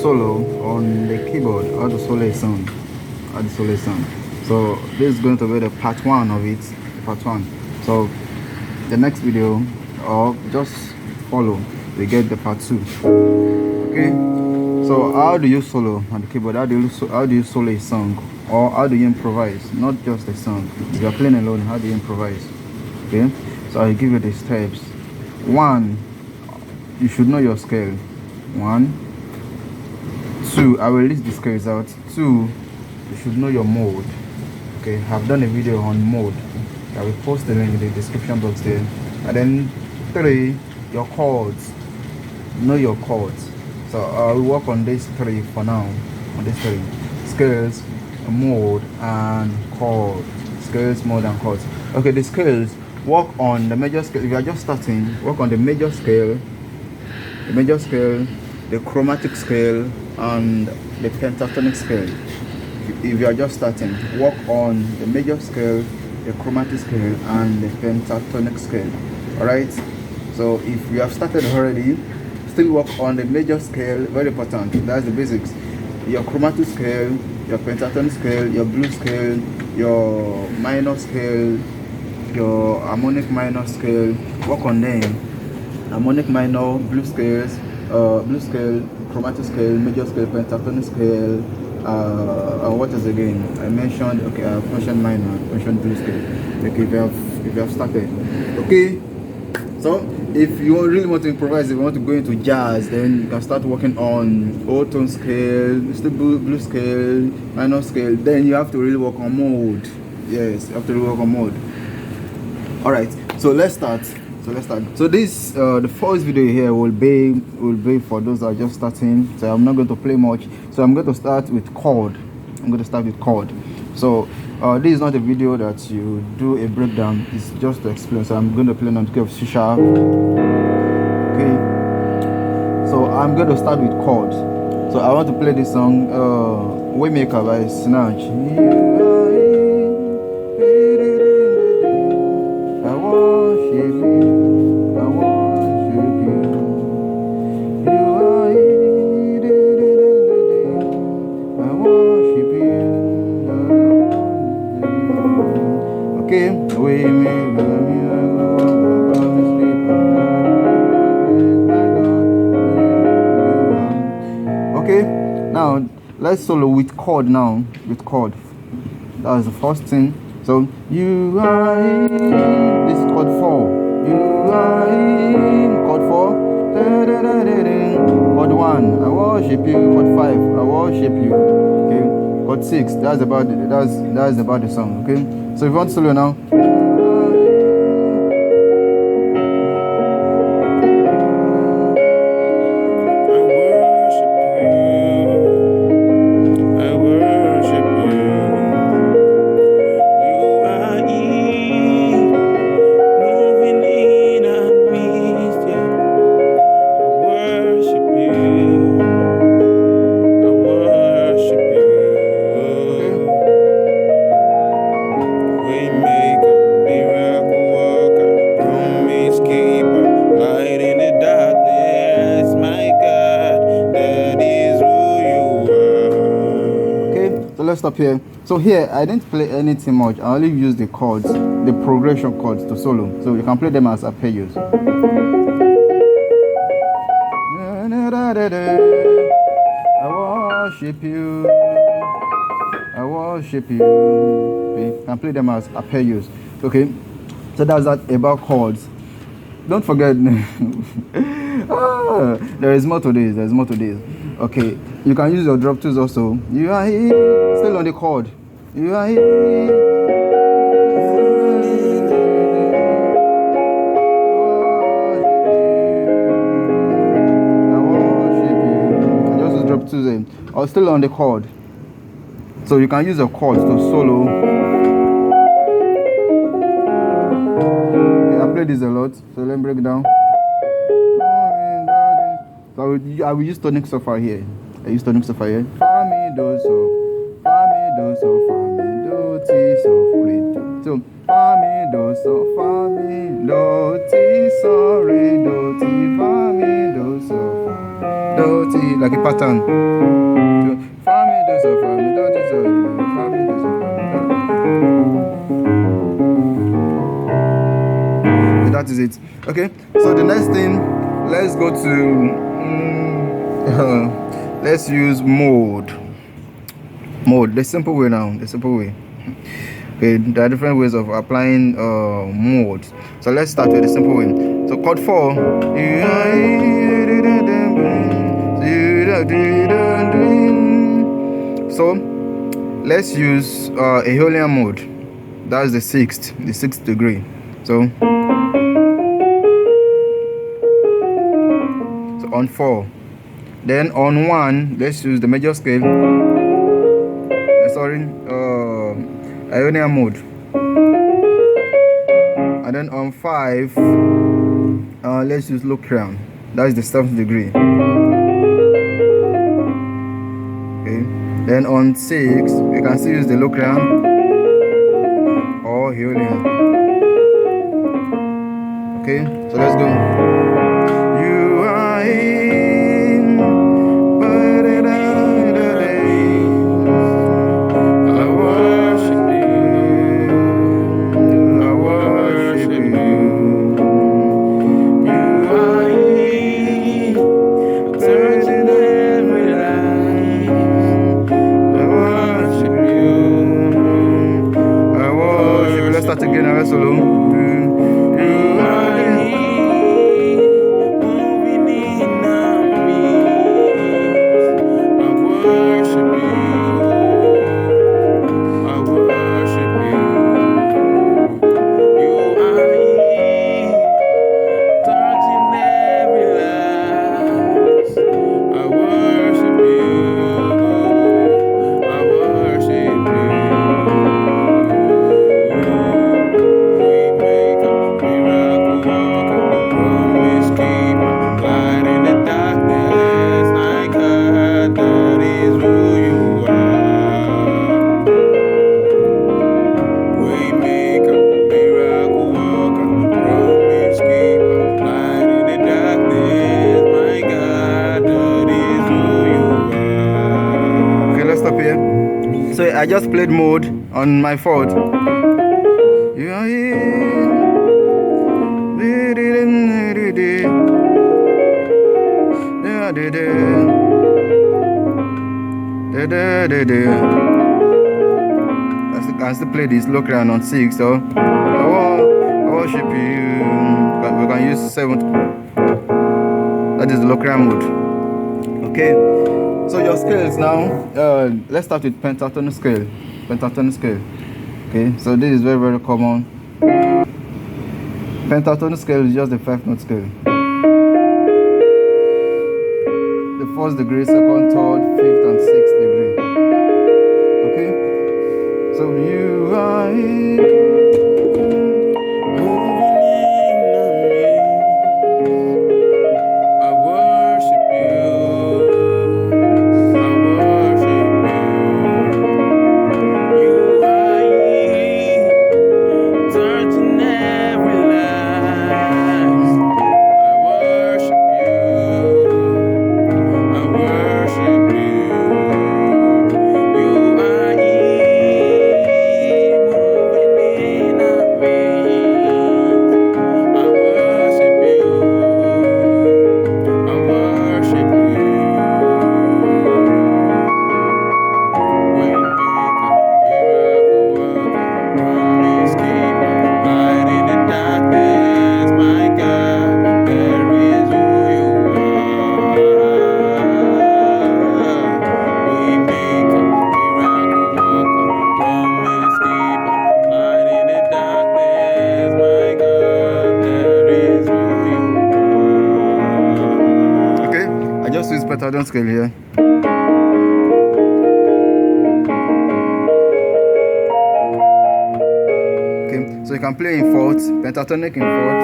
solo on the keyboard, how to solo a song, So this is going to be the part 1 of it, So the next video, or just follow, we get the part 2. Okay, so how do you solo on the keyboard? How do you solo a song, or how do you improvise? Not just a song. If you are playing alone, how do you improvise? Okay, so I'll give you the steps. 1, you should know your scale. 1, 2, I will list the scales out. 2, you should know your mode. Okay, I've done a video on mode. I will post the link in the description box there. And then 3, your chords. Know your chords. So I will work on these 3 for now. On these 3: scales, mode, and chord. Scales, mode, and chords. Okay, the scales. Work on the major scale. If you are just starting, work on the major scale, the chromatic scale, and the pentatonic scale. If you are just starting, work on the major scale, the chromatic scale, and the pentatonic scale. Alright, so if you have started already, still work on the major scale. Very important. That's the basics. Your chromatic scale, your pentatonic scale, your blues scale, your minor scale, your harmonic minor scale. Work on them. Harmonic minor, blues scale, chromatic scale, major scale, pentatonic scale. What is again? I mentioned, okay, I mentioned minor, I mentioned blues scale. Okay, if you have started. Okay, so if you really want to improvise, if you want to go into jazz, then you can start working on old tone scale, still blues scale, minor scale. Then you have to really work on mode. Yes, you have to really work on mode. All right, so let's start. So this the first video here will be for those that are just starting. So I'm not going to play much. So I'm going to start with chord. So this is not a video that you do a breakdown. It's just to explain. So I'm going to play on the key of C sharp. Okay. So I'm going to start with chords. So I want to play this song, Waymaker by Snatch. Okay, now let's solo with chord now. That's the first thing. So you are in, this is chord 4. You are in, chord 4. Chord 1, I worship you. Chord 5, I worship you. Okay, chord 6, that's about the song. Okay, so if you want solo now. Let's stop here. So here I didn't play anything much. I only use the chords, the progression chords to solo. So you can play them as arpeggios. I worship you. Okay. You can play them as arpeggios. Okay. So that's that about chords. Don't forget. There is more to this. Okay, you can use your drop twos also. You are here, still on the chord. You are here. I worship you. I just drop twos in. Or still on the chord. So you can use your chords to solo. Okay, I play this a lot, so let me break it down. So I will use tonic sofa here. Fa mi do so, fa mi do so, fa mi do ti so, re do. So fa mi do so, fa mi do ti so, re do ti, fa mi do so, fa do, ti, like a pattern. So, fa, mi, do, so, fa, mi, do, ti, so, fa, mi, do, so, fa, mi, do. Okay, that is it. Okay, so the next thing, let's go to let's use mode, the simple way now, the simple way. Okay, there are different ways of applying modes. So let's start with the simple way. So chord 4. So let's use Aeolian mode. That's the sixth degree. So on 4. Then on 1, let's use the major scale. Ionian mode. And then on 5, let's use Locrian. That's the 7th degree. Okay. Then on 6, we can still use the Locrian or Aeolian. Okay, so let's go. You are in, but it I worship you. I worship you. You are in, touching every life. I worship you. I worship you. Let's start again. Let's solo. So I just played mode on my 4th. You are here. I can still play this Locrian on 6. So I worship you. We can use 7th. That is the Locrian mode. Okay. So your scales now, let's start with pentatonic scale. Okay, so this is very, very common. Pentatonic scale is just the 5-note scale. The 1st degree, 2nd, 3rd, 5th, and 6th degree. Okay, so you are here. Pentatonic scale here. Okay, so you can play in 4th, pentatonic in 4th,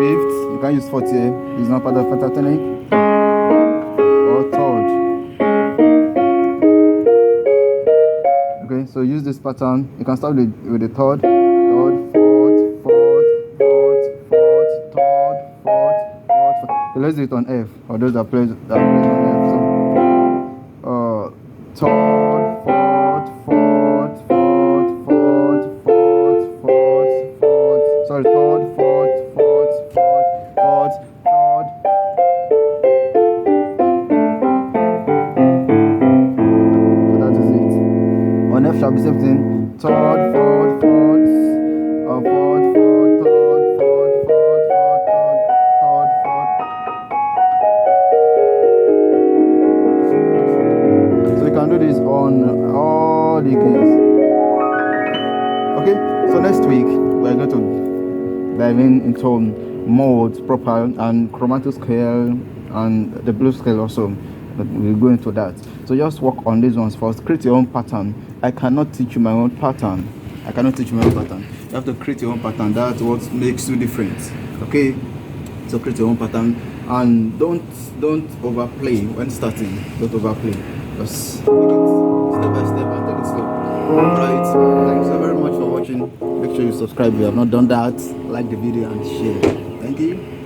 5th. You can use 4th here. It's not part of pentatonic. Or 3rd. Okay, so use this pattern. You can start with the 3rd, 4th, 4th, 4th, 4th, 4th, 3rd, 4th, 4th. let's do it on F. For those that plays on F. So, third, fourth. Sorry, third, fourth. So that is it. On F shall be same thing. Third, fourth, third. So you can do this on all the keys. Okay, so next week we're going to dive into modes proper and chromatic scale and the blues scale also. We'll go into that. So just work on these ones first. Create your own pattern. I cannot teach you my own pattern. You have to create your own pattern. That's what makes you different. Okay, so create your own pattern and don't overplay when starting. Don't overplay. Just take it step by step and take it slow. Alright, thanks so very much for watching. Make sure you subscribe if you have not done that. Like the video and share. Thank you.